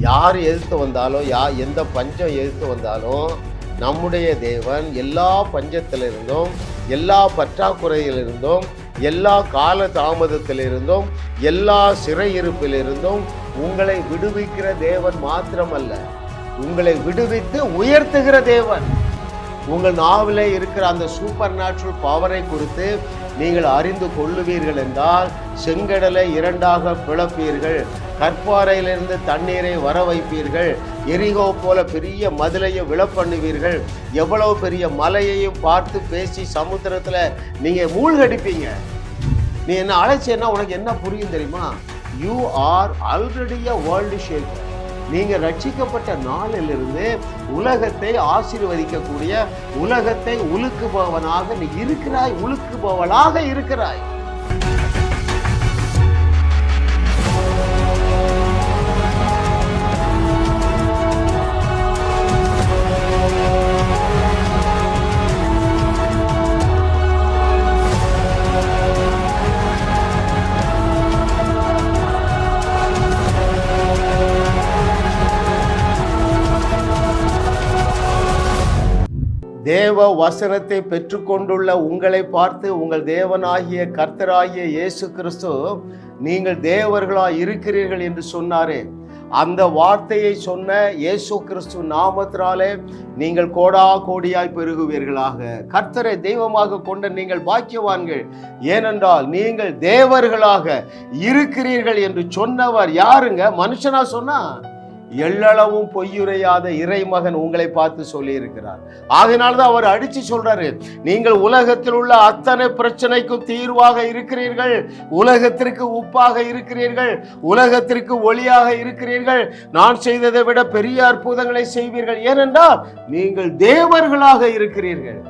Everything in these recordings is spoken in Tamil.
யார் எதிர்த்து வந்தாலும், எந்த பஞ்சம் எதிர்த்து வந்தாலும் நம்முடைய தேவன் எல்லா பஞ்சத்திலிருந்தும், எல்லா பற்றாக்குறையிலிருந்தும், எல்லா கால தாமதத்திலிருந்தும், எல்லா சிறையிருப்பிலிருந்தும் உங்களை விடுவிக்கிற தேவன் மாத்திரமல்ல, உங்களை விடுவித்து உயர்த்துகிற தேவன். உங்கள் நாவிலே இருக்கிற அந்த சூப்பர் நேச்சுரல் பவரை குறித்து நீங்கள் அறிந்து கொள்ளுவீர்கள் என்றால், செங்கடலை இரண்டாக பிளப்பீர்கள், கற்பாறையிலிருந்து தண்ணீரை வர வைப்பீர்கள், எரிகோ போல பெரிய மதிலையை விழப்பண்ணுவீர்கள், எவ்வளவு பெரிய மலையையும் பார்த்து பேசி சமுத்திரத்தில் நீங்கள் மூழ்கடிப்பீங்க. நீ என்ன அழைச்சேன்னா உனக்கு என்ன புரியும் தெரியுமா? You are already a world shaker. நீங்கள் ரட்சிக்கப்பட்ட நாளிலிருந்து உலகத்தை ஆசீர்வதிக்கக்கூடிய, உலகத்தை உலுக்குபவனாக நீ இருக்கிறாய், உலுக்குபவளாக இருக்கிறாய். தேவ வசனத்தை பெற்றுக்கொண்டுள்ள உங்களை பார்த்து உங்கள் தேவனாகிய கர்த்தராகிய இயேசு கிறிஸ்து நீங்கள் தேவர்களாய் இருக்கிறீர்கள் என்று சொன்னாரே, அந்த வார்த்தையை சொன்ன இயேசு கிறிஸ்து நாமத்தினாலே நீங்கள் கோடா கோடியாய் பெருகுவீர்களாக. கர்த்தரை தெய்வமாக கொண்ட நீங்கள் பாக்கியவான்கள், ஏனென்றால் நீங்கள் தேவர்களாக இருக்கிறீர்கள் என்று சொன்னவர் யாருங்க? மனுஷனா சொன்னா? எள்ளளவும் பொய்யுரையாத இறைமகன் உங்களை பார்த்து சொல்லி இருக்கிறார். ஆகையினால்தான் அவர் அடிச்சு சொல்றாரு, நீங்கள் உலகத்தில் உள்ள அத்தனை பிரச்சனைக்கும் தீர்வாக இருக்கிறீர்கள், உலகத்திற்கு உப்பாக இருக்கிறீர்கள், உலகத்திற்கு ஒளியாக இருக்கிறீர்கள், நான் செய்ததை விட பெரிய அற்புதங்களை செய்வீர்கள், ஏனென்றால் நீங்கள் தேவர்களாக இருக்கிறீர்கள்.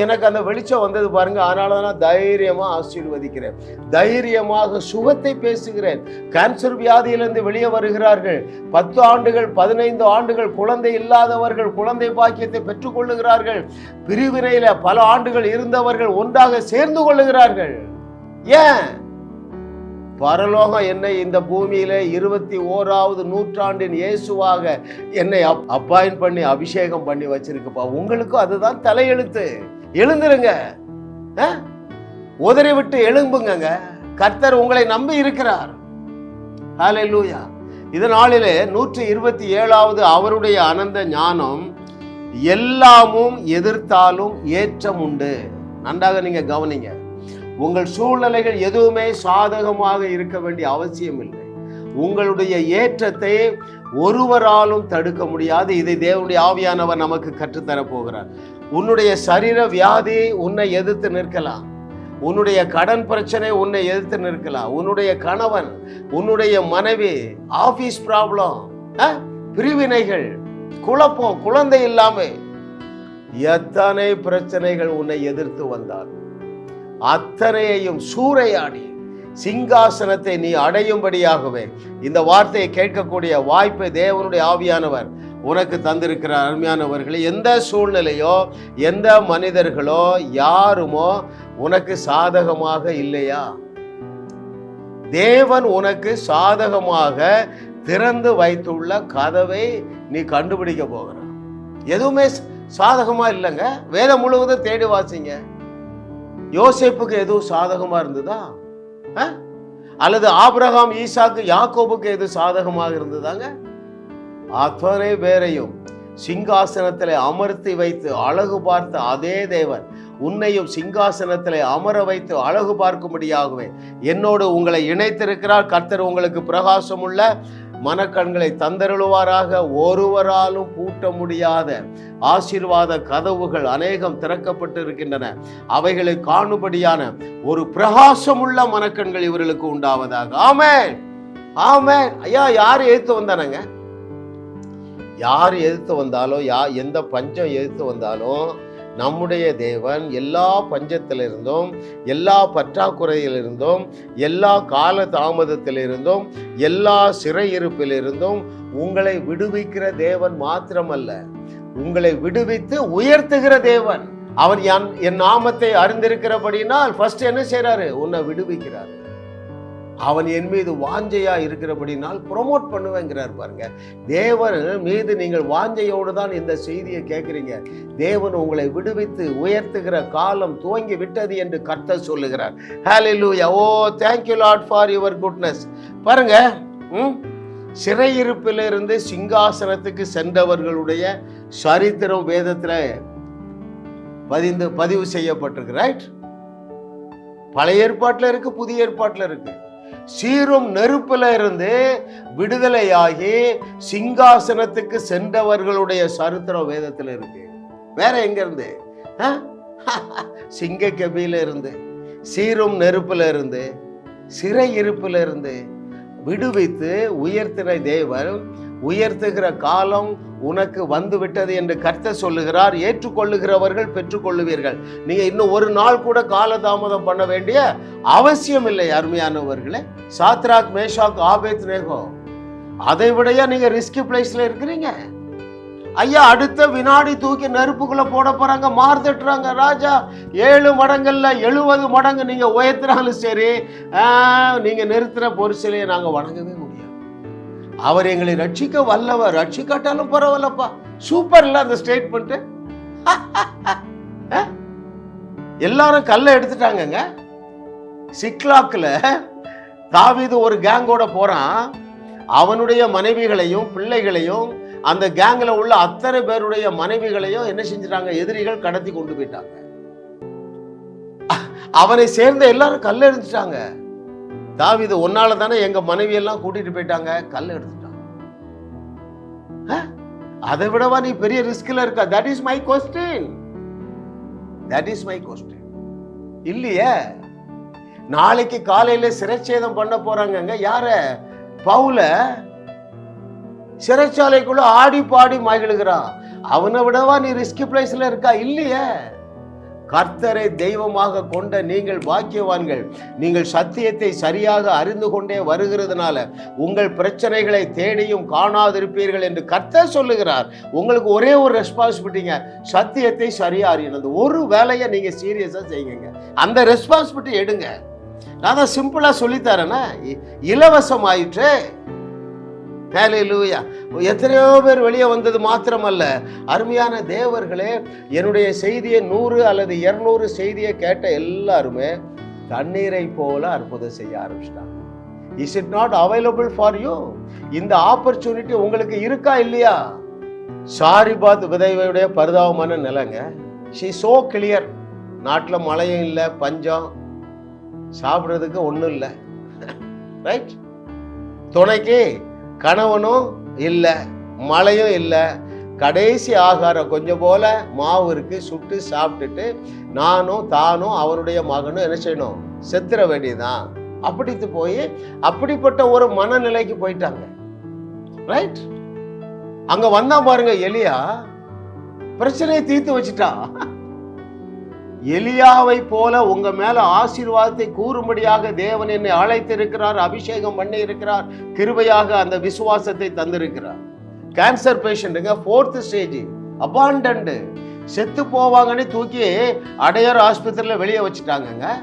எனக்கு அந்த வெளிச்சம் வந்தது பாருங்க. அதனால தான் தைரியமா ஆசீர்வதிக்கிறேன், தைரியமாக சுகத்தை பேசுகிறேன். கேன்சர் வியாதியிலிருந்து வெளியே வருகிறார்கள். 10 ஆண்டுகள் 15 ஆண்டுகள் குழந்தை இல்லாதவர்கள் குழந்தை பாக்கியத்தை பெற்றுக் கொள்ளுகிறார்கள். பிரிவினையில பல ஆண்டுகள் இருந்தவர்கள் ஒன்றாக சேர்ந்து கொள்ளுகிறார்கள். ஏன்? பரலோகம் என்னை இந்த பூமியில 21வது நூற்றாண்டின் இயேசுவாக என்னை அப்பாயிண்ட் பண்ணி அபிஷேகம் பண்ணி வச்சிருக்குப்பா. உங்களுக்கும் அதுதான் தலையெழுத்து. எழுந்துருங்க, உதறி விட்டு எழும்புங்க. கர்த்தர் உங்களை நம்பி இருக்கிறார். ஹல்லேலூயா. இதனாலே 127வது அவருடைய அனந்த ஞானம் எல்லாமும் எதிர்த்தாலும் ஏற்றம் உண்டு. நன்றாக நீங்க கவனிங்க. உங்கள் சூழ்நிலைகள் எதுவுமே சாதகமாக இருக்க வேண்டிய அவசியம் இல்லை. உங்களுடைய ஏற்றத்தை ஒருவராலும் தடுக்க முடியாது. இதை தேவனுடைய ஆவியானவர் நமக்கு கற்றுத்தர போகிறார். உன்னுடைய சரீர வியாதி உன்னை எதிர்த்து நிற்கலாம், உன்னுடைய கடன் பிரச்சனை உன்னை எதிர்த்து நிற்கலாம், உன்னுடைய கணவன், உன்னுடைய மனைவி, ஆபீஸ் ப்ராப்ளம், பிரிவினைகள், குழப்பம், குழந்தை இல்லாம எத்தனை பிரச்சனைகள் உன்னை எதிர்த்து வந்தால் அத்தனையையும் சூறையாடி சிங்காசனத்தை நீ அடையும்படியாகவே இந்த வார்த்தையை கேட்கக்கூடிய வாய்ப்பை தேவனுடைய ஆவியானவர் உனக்கு தந்திருக்கிறார். அருமையானவர்களே, எந்த சூழ்நிலையோ எந்த மனிதர்களோ யாருமோ உனக்கு சாதகமாக இல்லையா? தேவன் உனக்கு சாதகமாக திறந்து வைத்துள்ள கதவை நீ கண்டுபிடிக்க போகிற. எதுவுமே சாதகமா இல்லைங்க. வேதம் முழுவதும் தேடி வாசிங்க. யோசேப்புக்கு எதுவும் சாதகமா இருந்ததா? அல்லது ஆபிரகாம், ஈசாக்கு, யாக்கோபுக்கு எது சாதகமாக இருந்ததாங்க? அத்தனை பேரையும் சிங்காசனத்திலே அமர்த்தி வைத்து அழகு பார்த்த அதே தேவன் உன்னையும் சிங்காசனத்திலே அமர வைத்து அழகு பார்க்கும்படியாகவே என்னோடு உங்களை இணைத்திருக்கிறார். கர்த்தர் உங்களுக்கு பிரகாசம் உள்ள மனக்கண்களை தந்தருளுவாராக. ஒருவராலும் பூட்ட முடியாத ஆசீர்வாத கதவுகள் அநேகம் திறக்கப்பட்டு இருக்கின்றன. அவைகளை காணும்படியான ஒரு பிரகாசமுள்ள மனக்கண்கள் இவர்களுக்கு உண்டாவதாக. ஆமென், ஆமென். ஐயா, யார் எதிர்த்து வந்தானங்க? யார் எதிர்த்து வந்தாலும், எந்த பஞ்சம் எதிர்த்து வந்தாலும் நம்முடைய தேவன் எல்லா பஞ்சத்திலிருந்தும், எல்லா பற்றாக்குறையிலிருந்தும், எல்லா கால தாமதத்திலிருந்தும், எல்லா சிறையிருப்பிலிருந்தும் உங்களை விடுவிக்கிற தேவன் மாத்திரமல்ல, உங்களை விடுவித்து உயர்த்துகிற தேவன். அவர் என் நாமத்தை அறிந்திருக்கிறபடினால் ஃபர்ஸ்ட் என்ன செய்யறாரு? உன்னை விடுவிக்கிறாரு. அவன் என் மீது வாஞ்சையா இருக்கிறபடினால் ப்ரொமோட் பண்ணுவேங்கிறார் பாருங்க. தேவன் மீது நீங்கள் வாஞ்சையோடு தான் இந்த செய்தியை கேட்குறீங்க. தேவன் உங்களை விடுவித்து உயர்த்துகிற காலம் துவங்கி விட்டது என்று கர்த்தர் சொல்லுகிறார். ஹல்லேலூயா. ஓ thank you Lord for your goodness. பாருங்க, சிறையிருப்பிலிருந்து சிங்காசனத்துக்கு சென்றவர்களுடைய சரித்திரம் வேதத்துல பதிவு செய்யப்பட்டிருக்கு. ரைட்? பழைய ஏற்பாட்டில் இருக்கு, புதிய ஏற்பாட்டில் இருக்கு. சீரும் நெருப்புல இருந்து விடுதலையாகி சிங்காசனத்துக்கு சென்றவர்களுடைய சரித்திரம் வேதத்தில் இருக்கு. வேற எங்க இருந்து? சிங்க கபில இருந்து, சீரும் நெருப்புல இருந்து, சிறை இருப்புல இருந்து விடுவித்து உயர்த்தின தேவன் உயர்த்துகிற காலம் உனக்கு வந்து விட்டது என்று கர்த்தர் சொல்லுகிறார். ஏற்றுக்கொள்ளுகிறவர்கள் பெற்றுக்கொள்ளுவீர்கள். நீங்க இன்னும் ஒரு நாள் கூட காலதாமதம் பண்ண வேண்டிய அவசியம் இல்லை. அருமையானவர்களே, சாத்ராக், மேஷாக், ஆபேத்நேகோ, அதை விடையா நீங்க ரிஸ்கி பிளேஸ்ல இருக்கிறீங்க. ஐயா, அடுத்த வினாடி தூக்கி நெருப்புக்குள்ள போட போறாங்க, மார்த்தட்டுறாங்க. ராஜா 7 மடங்கள்ல 70 மடங்கு நீங்க உயர்த்தினாலும் சரி, நீங்க நிறுத்துற பொருசிலையை நாங்க வணங்கவே முடியாது. அவர் எங்களை ரட்சிக்க வல்லவர், ரட்சிக்காட்டாலும் பரவாயில்லப்பா. சூப்பர் இல்ல அந்த ஸ்டேட்மெண்ட்? எல்லாரும் கல்லை எடுத்துட்டாங்க. சிக்லாக்ல தாவீது ஒரு கேங்கோட போறான். அவனுடைய மனைவிகளையும் பிள்ளைகளையும் அந்த கேங்ல உள்ள அத்தனை பேருடைய மனைவிகளையும் என்ன செஞ்சிட்டாங்க? எதிரிகள் கடத்தி கொண்டு போயிட்டாங்க. அவனை சேர்ந்த எல்லாரும் கல்ல எடுத்துட்டாங்க. தாவீது, ஒன்னால தானே எங்க மனைவி எல்லாம் கூட்டிட்டு போயிட்டாங்க, கல்ல எடுத்துட்டாங்க. அதை விடவா நீ பெரிய ரிஸ்க்ல இருக்க? That is my question. That is my question. இல்லையே, நாளைக்கு காலையில சிறைச்சேதம் பண்ண போறாங்க. யார? பவுல சிறைச்சாலைக்குள்ள ஆடி பாடி மகிழ்கிறான். அவனை விடவா நீ ரிஸ்கி பிளேஸ்ல இருக்கா? இல்லையே. கர்த்தரை தெய்வமாக கொண்ட நீங்கள் பாக்கியவான்கள். நீங்கள் சத்தியத்தை சரியாக அறிந்து கொண்டே வருகிறதுனால உங்கள் பிரச்சனைகளை தேடியும் காணாதிருப்பீர்கள் என்று கர்த்தர் சொல்லுகிறார். உங்களுக்கு ஒரே ஒரு ரெஸ்பான்சிபிலிட்டிங்க, சத்தியத்தை சரியா அறியணும். ஒரு வேலையை நீங்க சீரியஸா செய்யுங்க. அந்த ரெஸ்பான்சிபிலிட்டி எடுங்க. நான் தான் சிம்பிளா சொல்லித்தரேன்னா, இலவசம் ஆயிற்று. ஹல்லேலூயா. எத்தனையோ பேர் வெளியே வந்தது மாத்திரமல்ல, அருமையான தேவர்களே, என்னுடைய செய்தியை 100 அல்லது 200 செய்தியை கேட்ட எல்லாருமே தண்ணீரை போல அற்புதம் செய்ய ஆரம்பிச்சிட்டாங்க. Is it not available for you? இந்த ஆப்பர்ச்சுனிட்டி உங்களுக்கு இருக்கா இல்லையா? சாரிபாத் விதவையுடைய பரிதாபமான நிலைங்க. She so clear. நாட்டில் மழையும் இல்லை, பஞ்சம், சாப்பிட்றதுக்கு ஒன்றும் இல்லை. ரைட்? துணைக்கு கணவனும் இல்லை, மழையும் இல்லை, கடைசி ஆகாரம் கொஞ்சம் போல மாவு இருக்கு, சுட்டு சாப்பிட்டுட்டு நானும் தானும் அவனுடைய மகனும் என்ன செய்யணும்? செத்துற வேண்டியதுதான். அப்படித்து போய் அப்படிப்பட்ட ஒரு மனநிலைக்கு போயிட்டாங்க. ரைட்? அங்க வந்தா பாருங்க, எலியா பிரச்சனையை தீர்த்து வச்சுட்டான். எலியாவை போல உங்க மேல ஆசீர்வாதத்தை கூறும்படியாக தேவன் என்னை அழைத்திருக்கிறார், அபிஷேகம் பண்ணி இருக்கிறார், கிருபையாக அந்த விசுவாசத்தை தந்திருக்கிறார். கேன்சர் பேஷண்ட்டுங்க, 4th ஸ்டேஜ், அபாண்டன்ட், செத்து போவாங்கன்னு தூக்கி அடையார் ஆஸ்பத்திரியில வெளியே வச்சுட்டாங்க.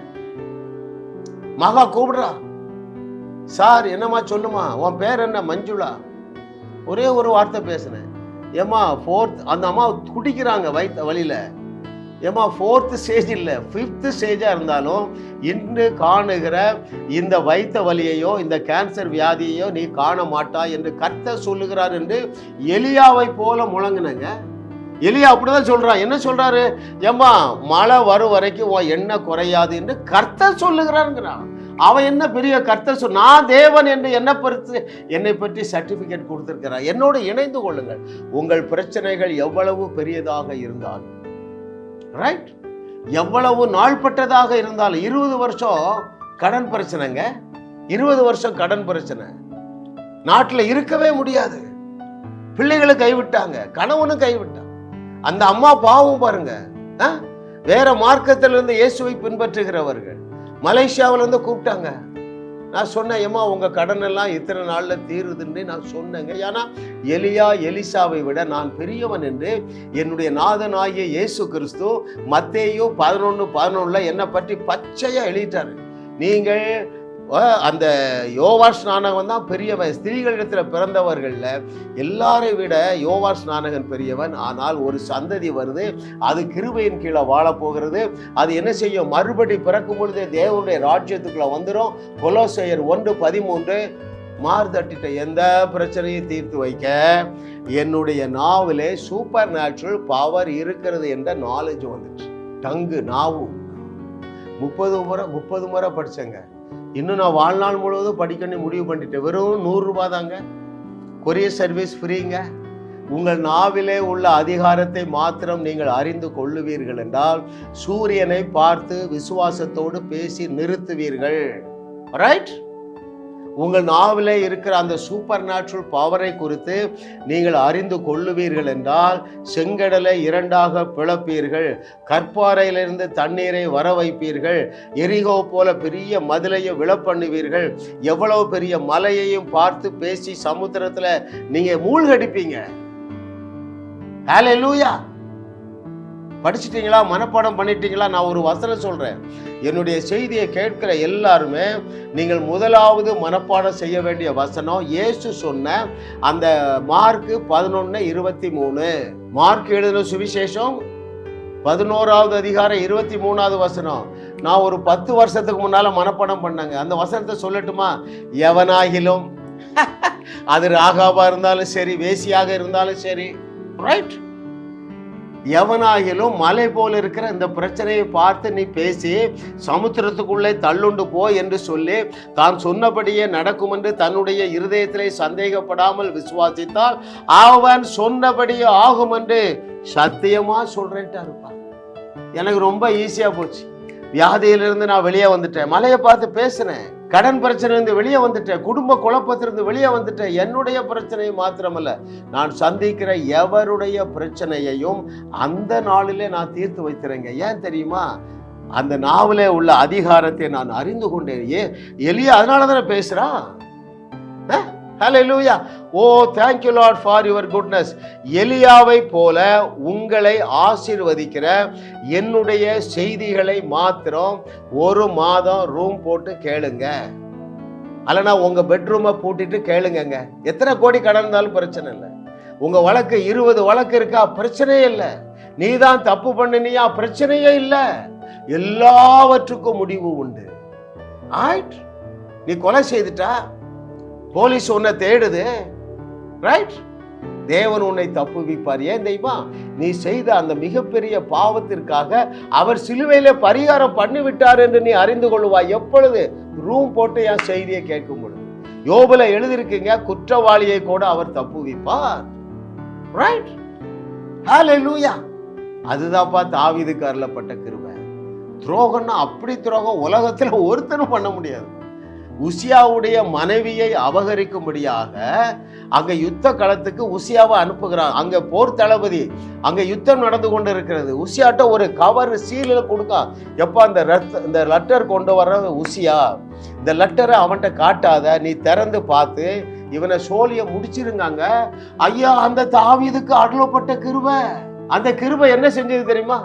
மகா கூப்பிடுறா, சார் என்னம்மா சொல்லுமா, உன் பேர் என்ன? மஞ்சுளா. ஒரே ஒரு வார்த்தை பேசுனேன். ஏமா 4th, அந்த அம்மா குடிக்கிறாங்க வயிற்று வழியில. ஏமா 4th ஸ்டேஜ் இல்லை, 5th ஸ்டேஜா இருந்தாலும் இன்று காணுகிற இந்த வயிற்று வலியையோ இந்த கேன்சர் வியாதியையோ நீ காண மாட்டாய் என்று கர்த்தர் சொல்லுகிறார் என்று எலியாவை போல முழங்குனங்க. எலியா அப்படிதான் சொல்றான். என்ன சொல்றாரு? ஏமா மழை வரும் வரைக்கும் உன் எண்ணெய் குறையாது என்று கர்த்தர் சொல்லுகிறாருங்கிறான். அவன் என்ன பெரிய கர்த்தர் நான் தேவன் என்று என்னை பற்றி சர்டிபிகேட் கொடுத்திருக்கிறார். என்னோடு இணைந்து கொள்ளுங்கள். உங்கள் பிரச்சனைகள் எவ்வளவு பெரியதாக இருந்தாலும், ரைட், எவ்வளவு நாள்பட்டதாக இருந்தாலும், 20 வருஷம் கடன் பிரச்சனைங்க, 20 வருஷம் கடன் பிரச்சனை, நாட்டில் இருக்கவே முடியாது. பிள்ளைகளை கைவிட்டாங்க, கணவனும் கைவிட்டான். அந்த அம்மா பாவம் பாருங்க, வேற மார்க்கத்திலிருந்து இயேசுவை பின்பற்றுகிறவர்கள் மலேசியாவிலிருந்து கூப்பிட்டாங்க. நான் சொன்னேன், ஏமா உங்க கடன் எல்லாம் இத்தனை நாள்ல தீருதுன்னு நான் சொன்னேங்க. ஏன்னா எலியா எலிசாவை விட நான் பெரியவன் என்று என்னுடைய நாதனாகிய இயேசு கிறிஸ்து மத்தேயு 11:11 என்னை பற்றி பச்சையா எழுதிட்டாரு. நீங்கள் அந்த யோவான் ஸ்நானகன் தான் பெரியவன். ஸ்திரீகளிடத்தில் பிறந்தவர்கள்ல எல்லாரையும் விட யோவான் ஸ்நானகன் பெரியவன். ஆனால் ஒரு சந்ததி வருது, அது கிருபையின் கீழே வாழ போகிறது. அது என்ன செய்யும்? மறுபடி பிறக்கும் பொழுது தேவனுடைய ராஜ்யத்துக்குள்ள வந்துடும். கொலோசையர் 1:13, மார்தட்டிட்ட எந்த பிரச்சனையும் தீர்த்து வைக்க என்னுடைய நாவிலே சூப்பர் நேச்சுரல் பவர் இருக்கிறது என்ற நாலேஜ் வந்துச்சு. டங்கு நாவு 30 முறை படிச்சேங்க. இன்னும் நான் வாழ்நாள் முழுவதும் படிக்கணும் முடிவு பண்ணிட்டேன். வெறும் 100 ரூபாய் தாங்க. கொரியர் சர்வீஸ் ஃப்ரீங்க. உங்கள் நாவிலே உள்ள அதிகாரத்தை மாத்திரம் நீங்கள் அறிந்து கொள்ளுவீர்கள் என்றால் சூரியனை பார்த்து விசுவாசத்தோடு பேசி நிறுத்துவீர்கள். ரைட்? உங்கள் நாவிலே இருக்கிற அந்த சூப்பர் நேச்சுரல் பவரை குறித்து நீங்கள் அறிந்து கொள்ளுவீர்கள் என்றால் செங்கடலை 2ஆக பிளப்பீர்கள், கற்பாறையிலிருந்து தண்ணீரை வர வைப்பீர்கள், எரிகோ போல பெரிய மதிலையை விழப்பண்ணுவீர்கள், எவ்வளவு பெரிய மலையையும் பார்த்து பேசி சமுத்திரத்துல நீங்க மூழ்கடிப்பீங்க. ஹல்லேலூயா! படிச்சிட்டீங்களா? மனப்பாடம் பண்ணிட்டீங்களா? நான் ஒரு வசனம் சொல்றேன். என்னுடைய செய்தியை கேட்கிற எல்லாருமே நீங்கள் முதலாவது மனப்பாடம் செய்ய வேண்டிய வசனம் இயேசு சொன்ன அந்த மார்க் 11:23. மார்க் எழுதின சுவிசேஷம் 11வது அதிகாரம் 23வது வசனம். நான் ஒரு 10 வருஷத்துக்கு முன்னால மனப்பாடம் பண்ணேங்க. அந்த வசனத்தை சொல்லட்டுமா? எவனாகிலும், அது ராகாவா இருந்தாலும் சரி, வேசியாக இருந்தாலும் சரி, ரைட், எவனாகிலும் மலை போல இருக்கிற இந்த பிரச்சனையை பார்த்து நீ பேசி சமுத்திரத்துக்குள்ளே தள்ளுண்டு போ என்று சொல்லி தான் சொன்னபடியே நடக்கும் என்று தன்னுடைய இருதயத்திலே சந்தேகப்படாமல் விசுவாசித்தால் அவன் சொன்னபடியே ஆகும் என்று சத்தியமா சொல்றேன்ட்டா இருப்பான். எனக்கு ரொம்ப ஈஸியா போச்சு. வியாதியிலிருந்து நான் வெளியே வந்துட்டேன், மலையை பார்த்து பேசுறேன். கடன் பிரச்சனையிலிருந்து வெளியே வந்துட்டேன், குடும்ப குழப்பத்திலிருந்து வெளியே வந்துட்டேன். என்னுடைய பிரச்சனையை மாத்திரமல்ல, நான் சந்திக்கிற எவருடைய பிரச்சனையையும் அந்த நாளிலே நான் தீர்த்து வைக்கிறேங்க. ஏன் தெரியுமா? அந்த நாவிலே உள்ள அதிகாரத்தை நான் அறிந்து கொண்டேன். எலியா அதனால தானே பேசுறான். ஹல்லேலூயா! ஓ thank you Lord for your goodness. எலியாவை போல உங்களை ஆசீர்வதிக்கிற என்னுடைய செய்திகளை மாத்திரம் 1 மாதம் ரூம் போட்டு கேளுங்க. அல்லனா உங்க பெட்ரூமை பூட்டிட்டு கேளுங்க. எத்தனை கோடி கடன் இருந்தாலும் பிரச்சனை இல்லை. உங்க வழக்கு 20 வழக்கு இருக்கா? பிரச்சனையே இல்லை. நீ தான் தப்பு பண்ணினியா? பிரச்சனையே இல்லை. எல்லாவற்றுக்கும் முடிவு உண்டு. நீ கொலை செய்துட்டா, போலீஸ் உன்னை தேடுது, ரைட், தேவன் உன்னை தப்புவிப்பார். ஏன் தெரியுமா? நீ செய்த அந்த மிகப்பெரிய பாவத்திற்காக அவர் சிலுவையில பரிகாரம் பண்ணிவிட்டார் என்று நீ அறிந்து கொள்வாய். எப்பொழுது? ரூம் போட்டு என் செய்தியை கேட்கும் பொழுது. யோபுல எழுதிருக்கீங்க, குற்றவாளியை கூட அவர் தப்புவிப்பார். ரைட்? ஹல்லேலூயா! அதுதான்ப்பா தாவீதுக்கு அருளப்பட்ட கிருபை. துரோகம்னா அப்படி துரோகம் உலகத்துல ஒருத்தனும் பண்ண முடியாது. உசியாவுடைய மனைவியை அபகரிக்கும்படியாக அங்க யுத்த களத்துக்கு உசியாவை அனுப்புகிறான். அங்க போர் தளபதி, அங்க யுத்தம் நடந்து கொண்டு இருக்கிறது. உசியாட்ட ஒரு கவர் சீல கொடுக்கா, எப்ப இந்த லெட்டர் கொண்டு வர்ற உசியா, இந்த லெட்டரை அவன்கிட்ட காட்டாத, நீ திறந்து பார்த்து இவனை சோழிய முடிச்சிருந்தாங்க. ஐயா, அந்த தாவீதுக்கு அருளப்பட்ட கிருபை. அந்த கிருபை என்ன செஞ்சது தெரியுமா?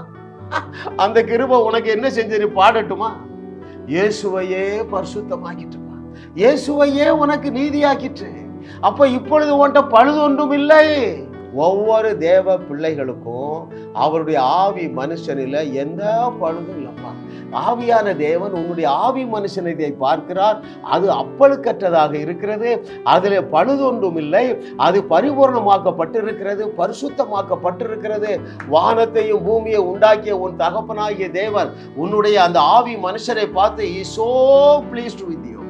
அந்த கிருபை உனக்கு என்ன செஞ்சது பாடட்டுமா? இயேசுவையே பரிசுத்தமாக்கிட்டு, இயேசுவையே உனக்கு நீதியாக்கிட்டு. அப்ப இப்பொழுது உன்கிட்ட பழுது ஒன்றும் இல்லை. ஒவ்வொரு தேவ பிள்ளைகளுக்கும் அவருடைய ஆவி மனுஷனில எந்த பழுதும் இல்லப்பா. ஆவியான தேவன் உன்னுடைய ஆவி மனுஷனை பார்க்கிறார். அது அப்பழுக்கற்றதாக இருக்கிறது, அதில் பழுது ஒன்றும் இல்லை. அது பரிபூர்ணமாக்கப்பட்டிருக்கிறது, பரிசுத்தமாக்கப்பட்டிருக்கிறது. வானத்தையும் பூமியை உண்டாக்கிய உன் தகப்பனாகிய தேவன் உன்னுடைய அந்த ஆவி மனுஷனை பார்த்து he so pleased with you.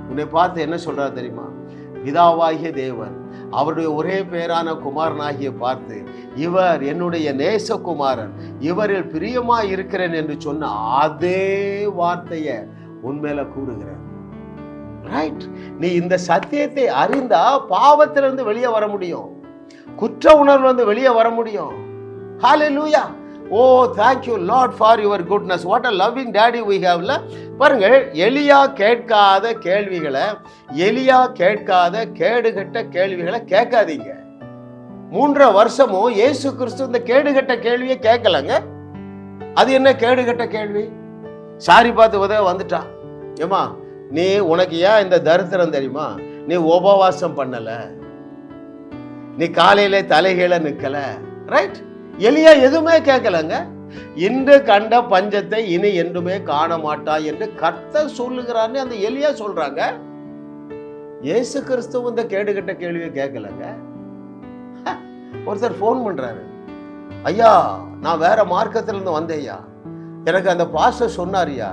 உன்னை பார்த்து என்ன சொல்றாரு தெரியுமா? பிதாவாகிய தேவன் அவருடைய ஒரே பேரான குமாரனாகிய பார்த்து, இவர் என்னுடைய நேசகுமாரன், இவரில் பிரியமா இருக்கிறேன் என்று சொன்ன அதே வார்த்தையை உன்மேல கூறுகிறார். ரைட்? நீ இந்த சத்தியத்தை அறிந்தா பாவத்திலிருந்து வெளியே வர முடியும், குற்ற உணர்வு வந்து வெளியே வர முடியும். ஹல்லேலூயா! ஓ thank you Lord for your goodness. What a loving daddy we have. பாருங்கள், எலியா கேட்காத கேள்விகளை, எலியா கேட்காத கேடுகட்ட கேள்விகளை கேட்காதீங்க. 3 வருஷமும் இயேசு கிறிஸ்து இந்த கேடுகட்ட கேள்வியை கேட்கலங்க. அது என்ன கேடுகட்ட கேள்வி? சாரி பார்த்து வந்துட்டான். ஏமா நீ உனக்கு ஏன் இந்த தரித்திரம் தெரியுமா? நீ உபவாசம் பண்ணல, நீ காலையில தலைகீழ நிக்கல. ரைட்? எலியா எதுவுமே கேட்கலங்க. இன்று கண்ட பஞ்சத்தை இனி என்றுமே காண மாட்டாய் என்று கர்த்தர் சொல்லுகிறான்னு அந்த எலியா சொல்றாங்க. இயேசு கிறிஸ்துவ இந்த கேடுகட்ட கேள்வியை கேட்கலங்க. ஒருத்தர் போன் பண்றாரு, ஐயா நான் வேற மார்க்கத்துல இருந்து வந்தேயா, எனக்கு அந்த பாஸ்டர் சொன்னாரியா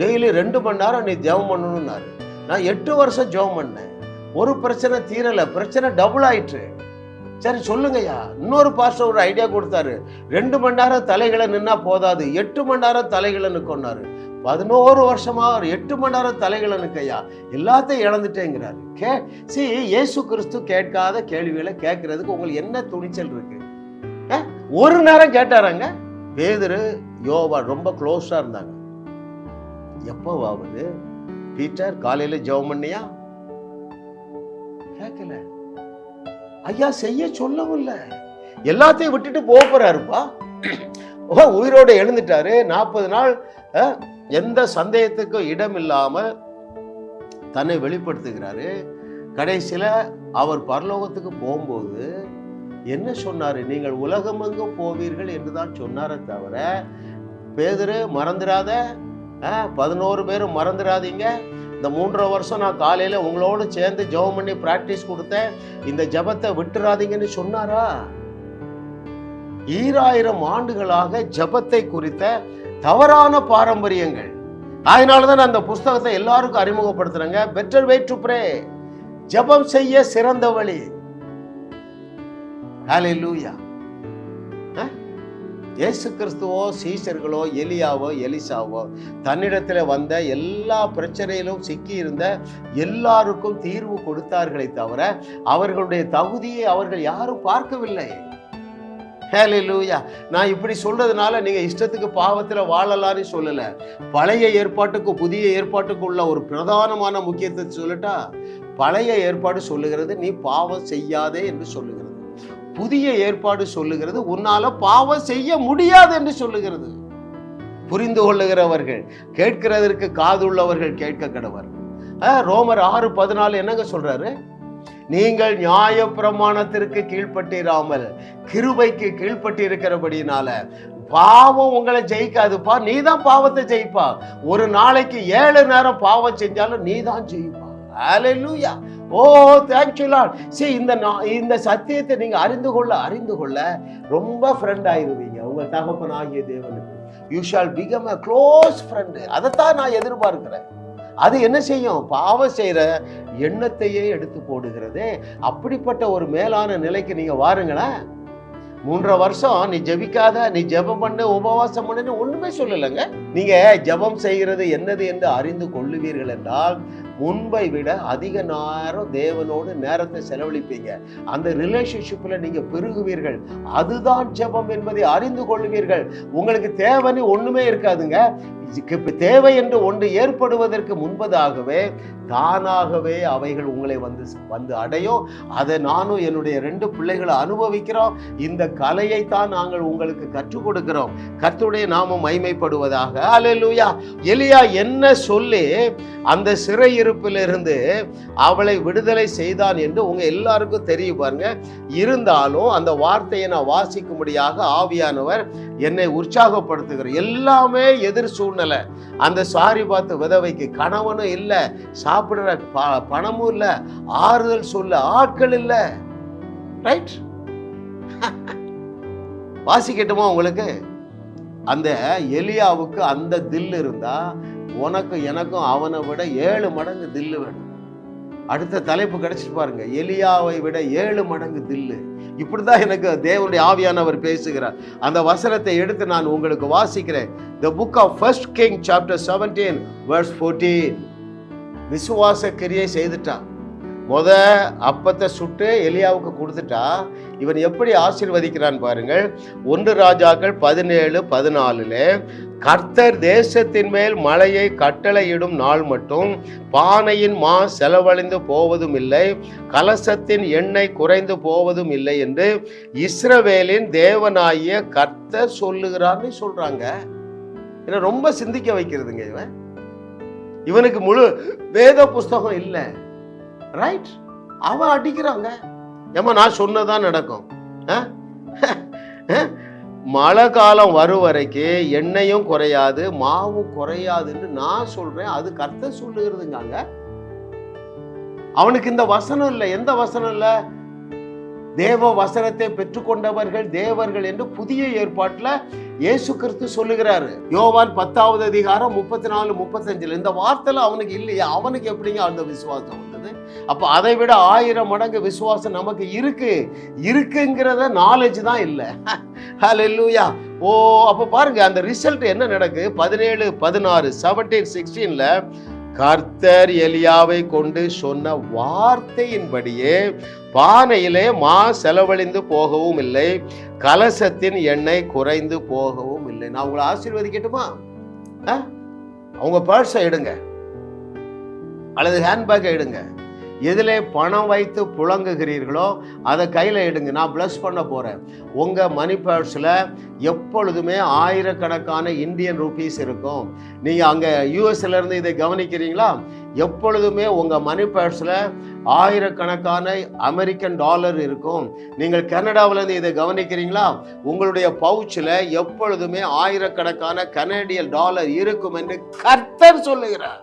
டெய்லி 2 மணி நேரம் நீ ஜெபம் பண்ணணும்னாரு. நான் 8 வருஷம் ஜெபம் பண்ணேன், ஒரு பிரச்சனை தீரல, பிரச்சனை டபுள் ஆயிற்று. சரி சொல்லுங்கய்யா. இன்னொரு பாஸ்டர் ஒரு ஐடியா கொடுத்தாரு, 2 மணி நேரம் தலைகளை நின்னா போதாது, 8 மணி நேரம் தலைகளை நிற்கொண்டாரு. 11 வருஷமா 8 மணி நேரம் தலைகளை நிற்கையா, எல்லாத்தையும் இழந்துட்டேங்கிறாரு. இயேசு கிறிஸ்து கேட்காத கேள்விகளை கேட்கறதுக்கு உங்களுக்கு என்ன துணிச்சல் இருக்கு? ஒரு நேரம் கேட்டாராங்க. பேதுரு யோவா ரொம்ப க்ளோஸா இருந்தாங்க. எப்பவாவது பீட்டர் காலையில ஜெபம் பண்ணியா? கேட்கல. ஐயா செய்ய சொல்லவும் இல்லை, எல்லாத்தையும் விட்டுட்டு போறாருப்பா. உயிரோட எழுந்துட்டாரு. 40 நாள் எந்த சந்தேகத்துக்கும் இடம் இல்லாம தன்னை வெளிப்படுத்துகிறாரு. கடைசியில அவர் பரலோகத்துக்கு போகும்போது என்ன சொன்னாரு? நீங்கள் உலகமெங்கும் போவீர்கள் என்றுதான் சொன்னாரே தவிர, பேதுரு மறந்துடாத, 11 பேரும் மறந்துடாதீங்க, இந்த 3.5 வருஷம் நான் காலையில உங்களோடு சேர்ந்து ஜெபம் பண்ணி பிராக்டிஸ் கொடுத்தேன், இந்த ஜெபத்தை விட்டுறாதீங்கன்னு சொன்னாரா? 2000 ஆண்டுகளாக ஜெபத்தை குறித்த தவறான பாரம்பரியங்கள். அதனாலதான் அந்த புஸ்தகத்தை எல்லாருக்கும் அறிமுகப்படுத்துறாங்க. பெட்டர் வே டு ப்ரே, ஜெபம் செய்ய சிறந்த வழி. ஹல்லேலூயா. இயேசு கிறிஸ்துவோ சீஷர்களோ எலியாவோ எலிசாவோ தன்னிடத்தில் வந்த எல்லா பிரச்சனையிலும் சிக்கி இருந்த எல்லாருக்கும் தீர்வு கொடுத்தார்களே தவிர அவர்களுடைய தகுதியை அவர்கள் யாரும் பார்க்கவில்லை. ஹல்லேலூயா. நான் இப்படி சொல்றதுனால நீங்க இஷ்டத்துக்கு பாவத்துல வாழலான்னு சொல்லல. பழைய ஏற்பாட்டுக்கும் புதிய ஏற்பாட்டுக்கும் உள்ள ஒரு பிரதானமான முக்கியத்துவத்தை சொல்லட்டா, பழைய ஏற்பாடு சொல்லுகிறது நீ பாவம் செய்யாதே என்று சொல்லுகிறது. புதிய ஏற்பாடு சொல்லுகிறது உன்னால பாவம் செய்ய முடியாது என்று சொல்லுகிறது. புரிந்து கொள்ளுகிறவர்கள், கேட்கிறதற்கு காதுள்ளவர்கள் கேட்க கடவர். ரோமர் 6:14 என்னங்க சொல்றாரு? நீங்கள் நியாய பிரமாணத்திற்கு கீழ்பட்டிராமல் கிருபைக்கு கீழ்பட்டு இருக்கிறபடினால பாவம் உங்களை ஜெயிக்காதுப்பா, நீ தான் பாவத்தை ஜெயிப்பா. ஒரு நாளைக்கு 7 நேரம் பாவம் செஞ்சாலும் நீ தான் ஜெயிப்பா. Hallelujah. Oh thank you lord. See, இந்த சத்தியத்தை நீங்க அறிந்து கொள்ள ரொம்ப ஃப்ரெண்ட் ஆயிருவீங்க உங்க தகப்பனாகிய தேவனுக்கு. You shawl become a close friend. அதைத்தான் நான் எதிர்பார்க்கிறேன். அது என்ன செய்யும்? பாவம் செய்யற எண்ணத்தையே எடுத்து போடுகிறது. அப்படிப்பட்ட ஒரு மேலான நிலைக்கு நீங்க வாருங்களேன். 3.5 வருஷம் நீ ஜெபிக்காத, நீ ஜெபம் பண்ண, உபவாசம் பண்ணு ஒண்ணுமே சொல்லலைங்க. நீங்க ஜெபம் செய்கிறது என்னது என்று அறிந்து கொள்ளுவீர்கள் என்றால் முன்பை விட அதிக நேரம் தேவனோடு நேரத்தை செலவழிப்பீங்க. அந்த ரிலேஷன்ஷிப்ல நீங்க பெருகுவீர்கள். அதுதான் ஜெபம் என்பதை அறிந்து கொள்ளுவீர்கள். உங்களுக்கு தேவைன்னு ஒண்ணுமே இருக்காதுங்க. தேவை என்று ஒன்று ஏற்படுவதற்கு முன்பதாகவே தானாகவே அவைகள் உங்களை வந்து அடையும். அதை நானும் என்னுடைய 2 பிள்ளைகளை அனுபவிக்கிறோம். இந்த கலையை தான் நாங்கள் உங்களுக்கு கற்றுக் கொடுக்கிறோம். கர்த்தருடைய நாமம் மகிமைப்படுவதாக. அல்லேலூயா. எலியா என்ன சொல்லி அந்த சிறையிருப்பிலிருந்து அவளை விடுதலை செய்தான் என்று உங்க எல்லாருக்கும் தெரியும் பாருங்க. இருந்தாலும் அந்த வார்த்தையை நான் வாசிக்கும்படியாக ஆவியானவர் என்னை உற்சாகப்படுத்துகிறார். எல்லாமே எதிர் சூழ்நிலை. அந்த சாரிபாத்து விதவைக்கு கணவனும் இல்லை, சாப்பிடுற பணமும் இல்லை, ஆறுதல் சொல்ல ஆட்கள் இல்லை. ரைட்? வாசிக்கட்டுமா உங்களுக்கு? அந்த எலியாவுக்கு அந்த தில் இருந்தா உனக்கும் எனக்கும் அவனை விட 7 மடங்கு தில்லு வேணும். அடுத்த தலைப்பு கிடைச்சிட்டு பாருங்க, எலியாவை விட 7 மடங்கு தில்லு. இப்படிதான் எனக்கு தேவனுடைய ஆவியானவர் பேசுகிறார். அந்த வசனத்தை எடுத்து நான் உங்களுக்கு வாசிக்கிறேன். The book of 1 King chapter 17 verse 14. விசுவாச கிரியை செய்துட்டான். அப்பத்தை சுட்டு எலியாவுக்கு கொடுத்துட்டா. இவன் எப்படி ஆசீர்வதிக்கிறான் பாருங்கள். 1 ராஜாக்கள் 17:14 கர்த்தர் தேசத்தின் மேல் மழையை கட்டளையிடும் நாள் மட்டும் பானையின் மா செலவழிந்து போவதும் இல்லை, கலசத்தின் எண்ணெய் குறைந்து போவதும் இல்லை என்று இஸ்ரவேலின் தேவனாகிய கர்த்தர் சொல்லுகிறார்னு சொல்றாங்க. ரொம்ப சிந்திக்க வைக்கிறதுங்க. இவன் இவனுக்கு முழு வேத புஸ்தகம் இல்லை, ரைட்? அவன் அடிக்கிறாங்க. ஏமா நான் சொன்னதான் நடக்கும். மழை காலம் வரும் வரைக்கும் எண்ணெயும் குறையாது மாவும் குறையாதுன்னு நான் சொல்றேன். அது கர்த்தர் சொல்லுகிறதுங்க. அவனுக்கு இந்த வசனம் இல்லை. எந்த வசனம் இல்லை? தேவ வசனத்தை பெற்றுக்கொண்டவர்கள் தேவர்கள் என்று புதிய ஏற்பாட்டுல இயேசு கிறிஸ்து சொல்லுகிறாரு. யோவான் 10வது அதிகாரம் 34, 35 இந்த வார்த்தையில அவனுக்கு இல்லையா? அவனுக்கு எப்படிங்க அந்த விசுவாசம் வந்தது? அப்ப அதை விட 1000 மடங்கு விசுவாசம் நமக்கு இருக்குங்கிறத நாலேஜ் தான் இல்லை. ஹல்லேலூயா. ஓ, அப்ப பாருங்க அந்த ரிசல்ட் என்ன நடக்கு. 17, 16, 17, 16ல கர்த்தர் எலியாவை கொண்டு சொன்ன வார்த்தையின்படியே பானையிலே மா செலவழிந்து போகவும் இல்லை, கலசத்தின் எண்ணெய் குறைந்து போகவும் இல்லை. நான் உங்களை ஆசீர்வதிக்கட்டுமா? அவங்க பர்ஸை எடுங்க அல்லது ஹேண்ட்பேக்கை எடுங்க. எதிலே பணம் வைத்து புழங்குகிறீர்களோ அதை கையில் எடுங்க. நான் பிளஸ் பண்ண போகிறேன். உங்கள் மணி பர்ஸில் எப்பொழுதுமே ஆயிரக்கணக்கான இந்தியன் ரூபீஸ் இருக்கும். நீங்கள் அங்கே யூஎஸ்லேருந்து இதை கவனிக்கிறீங்களா? எப்பொழுதுமே உங்கள் மணி பர்ஸில் ஆயிரக்கணக்கான அமெரிக்கன் டாலர் இருக்கும். நீங்கள் கனடாவிலேருந்து இதை கவனிக்கிறீங்களா? உங்களுடைய பவுச்சில் எப்பொழுதுமே ஆயிரக்கணக்கான கனடியன் டாலர் இருக்கும் என்று கர்த்தர் சொல்லுகிறார்.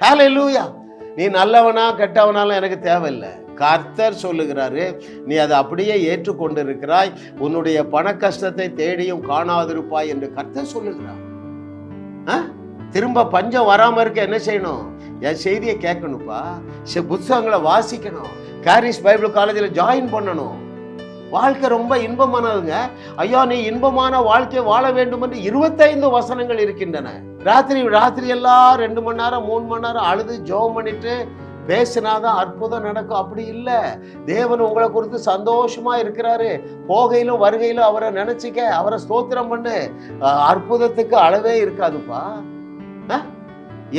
ஹல்லேலூயா. நீ நல்லவனா கெட்டவனாலும் எனக்கு தேவையில்லை. கர்த்தர் சொல்லுகிறாரு, நீ அதை அப்படியே ஏற்றுக்கொண்டு இருக்கிறாய். உன்னுடைய பண கஷ்டத்தை தேடியும் காணாதிருப்பாய் என்று கர்த்தர் சொல்லுகிறார். திரும்ப பஞ்சம் வராம இருக்க என்ன செய்யணும்? என் செய்தியை கேட்கணும்ப்பா. புத்தகங்களை வாசிக்கணும். கேரிஸ் பைபிள் காலேஜில் ஜாயின் பண்ணணும். வாழ்க்கை ரொம்ப இன்பமானதுங்க. ஐயா, நீ இன்பமான வாழ்க்கையை வாழ வேண்டும் என்று 25 வசனங்கள் இருக்கின்றன. ராத்திரி எல்லாம் 2 மணி நேரம் 3 மணி நேரம் அழுது ஜெபம் பண்ணிட்டு பேசினாதான் அற்புதம் நடக்கும். அப்படி இல்லை. தேவன் உங்களை குறித்து சந்தோஷமா இருக்கிறாரு. போகையிலும் வருகையிலும் அவரை நினைச்சிக்க, அவரை ஸ்தோத்திரம் பண்ணு. அற்புதத்துக்கு அளவே இருக்காதுப்பா.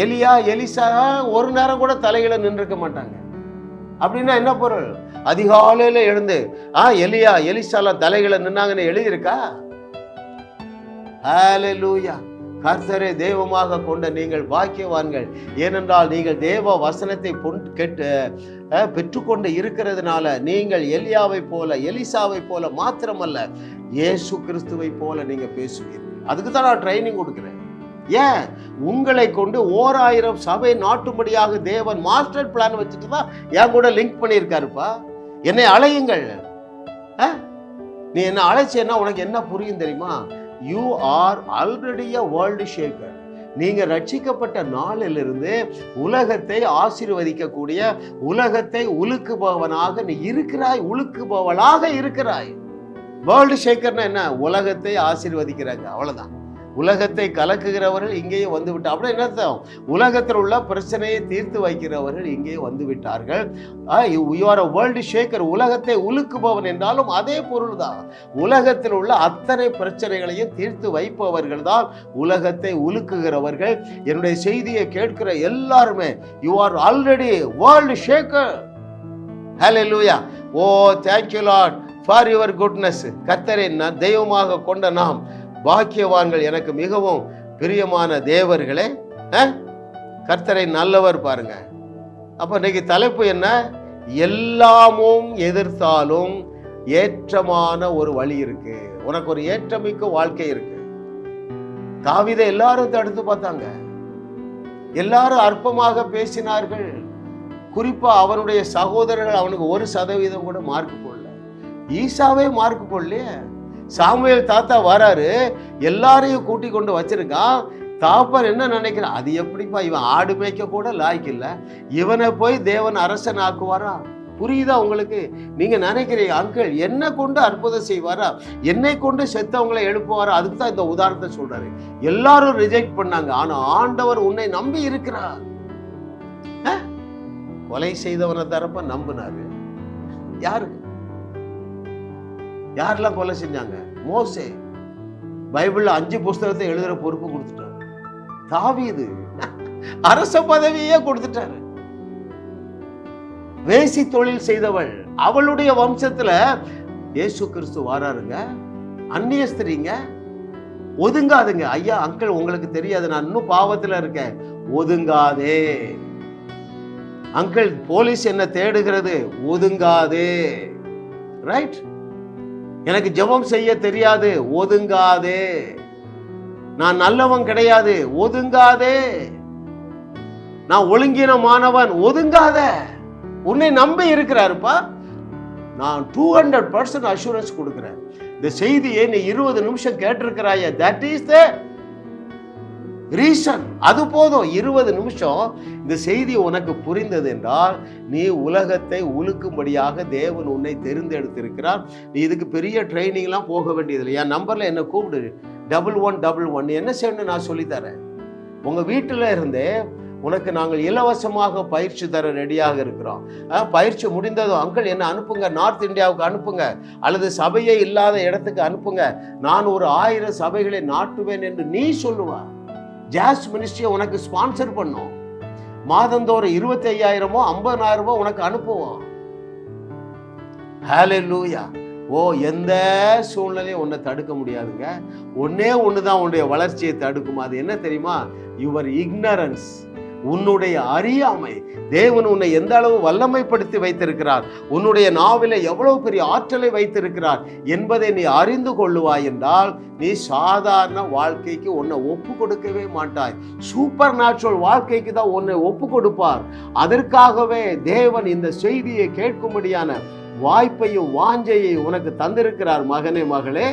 எலியா எலிசா ஒரு நேரம் கூட தலையில நின்றுக்க மாட்டாங்க. அப்படின்னா என்ன பொருள்? அதிகாலையில எழுந்து எலியா எலிசாலாம் தலைகளை நின்னாங்கன்னு எழுதியிருக்கா? ஹல்லேலூயா. கர்த்தரை தெய்வமாக கொண்ட நீங்கள் பாக்கியவான்கள். ஏனென்றால் நீங்கள் தேவ வசனத்தை பெற்றுக்கொண்டு இருக்கிறதுனால நீங்கள் எலியாவை போல எலிசாவை போல மாத்திரமல்ல, இயேசு கிறிஸ்துவை போல நீங்க பேசுவீர்கள். அதுக்கு தான் நான் ட்ரைனிங் கொடுக்கிறேன். ஏன்? உங்களை கொண்டு 1000 சபை நாட்டும்படியாக தேவன் மாஸ்டர் பிளான் வச்சுட்டு தான் என் கூட லிங்க் பண்ணியிருக்காருப்பா. என்னை அழையுங்கள். நீ என்ன அழைச்சேன்னா உனக்கு என்ன புரியும் தெரியுமா? You are already a world shaker. நீங்க ரட்சிக்கப்பட்ட நாளிலிருந்து உலகத்தை ஆசீர்வதிக்கக்கூடிய, உலகத்தை உலுக்குபவனாக நீ இருக்கிறாய், உலுக்குபவளாக இருக்கிறாய். வேர்ல்டு ஷேக்கர்னா என்ன? உலகத்தை ஆசீர்வதிக்கிறாங்க, அவ்வளவுதான். உலகத்தை கலக்குகிறவர்கள் இங்கேயே வந்து விட்டார். அப்படி என்ன அர்த்தம்? உலகத்தில் உள்ள பிரச்சனையை தீர்த்து வைக்கிறவர்கள் இங்கே வந்து விட்டார்கள். You are a world shaker. உலகத்தை உலுக்குபவன் என்றாலும் அதே பொருள் தான். உலகத்தில் உள்ள அத்தனை பிரச்சனைகளையும் தீர்த்து வைப்பவர்கள் தான் உலகத்தை உலுக்குகிறவர்கள். என்னுடைய செய்தியை கேட்கிற எல்லாருமே you are already world shaker. Hallelujah. Oh, thank you Lord for your goodness. கர்த்தரை தெய்வமாக கொண்ட நாம் பாக்கியவான்கள். எனக்கு மிகவும் பிரியமான தேவர்களே, கர்த்தரை நல்லவர் பாருங்க. அப்ப இன்னைக்கு தலைப்பு என்ன? எல்லாமும் எதிர்த்தாலும் ஏற்றமான ஒரு வழி இருக்கு. உனக்கு ஒரு ஏற்றமிக்க வாழ்க்கை இருக்கு. தாவீதை எல்லாரும் தடுத்து பார்த்தாங்க. எல்லாரும் அற்பமாக பேசினார்கள். குறிப்பா அவனுடைய சகோதரர்கள் அவனுக்கு 1% கூட மார்க் போடல. ஈசாவே மார்க் போடலையே. சாமுவேல் தாத்தா வராரு, எல்லாரையும் கூட்டி கொண்டு வச்சிருக்கான். தாப்பர் என்ன நினைக்கிறான்? அது எப்படிப்பா, இவன் ஆடு மேய்க்க கூட லாய்க்கு இல்லை, இவனை போய் தேவன் அரசன் ஆக்குவாரா? புரியுதா உங்களுக்கு? நீங்க நினைக்கிறீங்க அங்கிள் என்ன கொண்டு அற்புதம் செய்வாரா, என்னை கொண்டு செத்தவங்களை எழுப்புவாரா? அதுக்கு தான் இந்த உதாரணத்தை சொல்றாரு. எல்லாரும் ரிஜெக்ட் பண்ணாங்க, ஆனா ஆண்டவர் உன்னை நம்பி இருக்கிறார். கொலை செய்தவனை தரப்ப நம்பினாரு. யாருக்கு? யாரெல்லாம் கொலை செஞ்சாங்க? மோசே. பைபிள்ல 5 புஸ்தகத்தை எழுதுற பொறுப்பு கொடுத்துட்டாரு. தாவீது அரச பதவியே கொடுத்துட்டாரு. வேசி தொழில் செய்தவள், அவளுடைய வம்சத்துல இயேசு கிறிஸ்து வாராருங்க. அந்நிய ஸ்திரீங்க, ஒதுங்காதுங்க. ஐயா அங்கிள் உங்களுக்கு தெரியாது, நான் இன்னும் பாவத்துல இருக்கேன். ஒதுங்காதே. அங்கிள் போலீஸ் என்ன தேடுகிறது, ஒதுங்காதே. ரைட்? எனக்கு ஜெபம் செய்ய தெரியாது, ஒதுங்காதே. நான் நல்லவன் கிடையாது, ஒதுங்காதே. நான் ஒழுங்கினமானவன், ஒதுங்காத. உன்னை நம்பி இருக்கிறாருப்பா. நான் 200% அஷூரன்ஸ் கொடுக்கிறேன். இந்த செய்தியை நீ 20 நிமிஷம் கேட்டிருக்கிறாய, தட் இஸ் த ரீசன். அது போதும். 20 நிமிஷம் இந்த செய்தி உனக்கு புரிந்தது என்றால் நீ உலகத்தை உலுக்கும்படியாக தேவன் உன்னை தெரிந்தெடுத்திருக்கிறார். நீ இதுக்கு பெரிய ட்ரைனிங்லாம் போக வேண்டியதில்லை. என் நம்பர்ல என்ன கூப்பிடு, 1111. என்ன செய்யணும் நான் சொல்லித்தரேன். உங்க வீட்டில் இருந்தே உனக்கு நாங்கள் இலவசமாக பயிற்சி தர ரெடியாக இருக்கிறோம். பயிற்சி முடிந்ததும் அங்கிள் என்ன அனுப்புங்க, நார்த் இந்தியாவுக்கு அனுப்புங்க, அல்லது சபையே இல்லாத இடத்துக்கு அனுப்புங்க, நான் ஒரு 1000 சபைகளை நாட்டுவேன் என்று நீ சொல்லுவா. ஜாஸ் மினிஸ்ட்ரியை உனக்கு ஸ்பான்சர் பண்ணும். மாதந்தோறும் 25,000 50,000 உனக்கு அனுப்புவோம். ஹல்லேலூயா. எந்த சூழ்நிலையும் உன்னை தடுக்க முடியாதுங்க. ஒன்னே ஒண்ணுதான் உன்னுடைய வளர்ச்சியை தடுக்கும். அது என்ன தெரியுமா? யுவர் இக்னரன்ஸ், உன்னுடைய அறியாமை. தேவன் உன்னை எந்த அளவு வல்லமைப்படுத்தி வைத்திருக்கிறார், உன்னுடைய நாவில எவ்வளவு பெரிய ஆற்றலை வைத்திருக்கிறார் என்பதை நீ அறிந்து கொள்ளுவாய் என்றால் நீ சாதாரண வாழ்க்கைக்கு உன்னை ஒப்பு கொடுக்கவே மாட்டாய். சூப்பர் நேச்சுரல் வாழ்க்கைக்கு தான் உன்னை ஒப்பு கொடுப்பார். அதற்காகவே தேவன் இந்த செய்தியை கேட்கும்படியான வாய்ப்பையும் வாஞ்சையை உனக்கு தந்திருக்கிறார். மகனே, மகளே,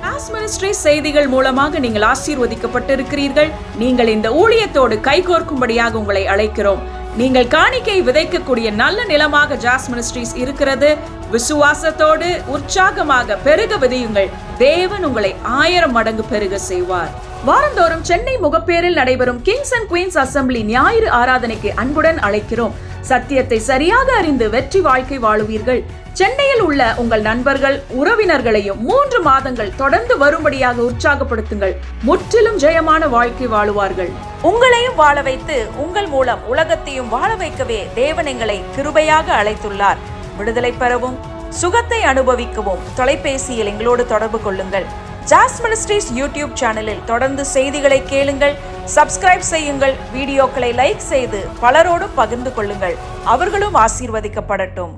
ஜாஸ் மினிஸ்ட்ரி செய்திகள் மூலமாக நீங்கள் ஆசீர்வதிக்கப்பட்டிருக்கிறீர்கள். நீங்கள் இந்த ஊழியத்தோடு கைகோர்க்கும்படியாக உங்களை அழைக்கிறோம். நீங்கள் காணிக்கை விதைக்கக்கூடிய நல்ல நிலமாக ஜாஸ் மினிஸ்ட்ரிஸ் இருக்கிறது. விசுவாசத்தோடு உற்சாகமாக பெருக விதையுங்கள். தேவன் உங்களை 1000 மடங்கு பெருக செய்வார். வாரந்தோறும் சென்னை முகப்பேரில் நடைபெறும் கிங்ஸ் அண்ட் குயின்ஸ் அசெம்பிளி ஞாயிறு ஆராதனைக்கு அன்புடன் அழைக்கிறோம். சத்தியத்தை சரியாக அறிந்து வெற்றி வாழ்க்கை வாழுவீர்கள். சென்னையில் உள்ள உங்கள் நண்பர்கள் உறவினர்களையும் 3 மாதங்கள் தொடர்ந்து வரும்படியாக உற்சாகப்படுத்துங்கள். முற்றிலும் ஜெயமான வாழ்க்கை வாழுவார்கள். உங்களையும் வாழ வைத்து உங்கள் மூலம் உலகத்தையும் வாழ வைக்கவே தேவன் எங்களை கிருபையாக அழைத்துள்ளார். விடுதலை பெறவும் சுகத்தை அனுபவிக்கவும் தொலைபேசியில் எங்களோடு தொடர்பு கொள்ளுங்கள். ஜாஸ் மினிஸ்ட்ரிஸ் யூடியூப் சேனலில் தொடர்ந்து செய்திகளை கேளுங்கள். சப்ஸ்கிரைப் செய்யுங்கள். வீடியோக்களை லைக் செய்து பலரோடு பகிர்ந்து கொள்ளுங்கள். அவர்களும் ஆசீர்வதிக்கப்படட்டும்.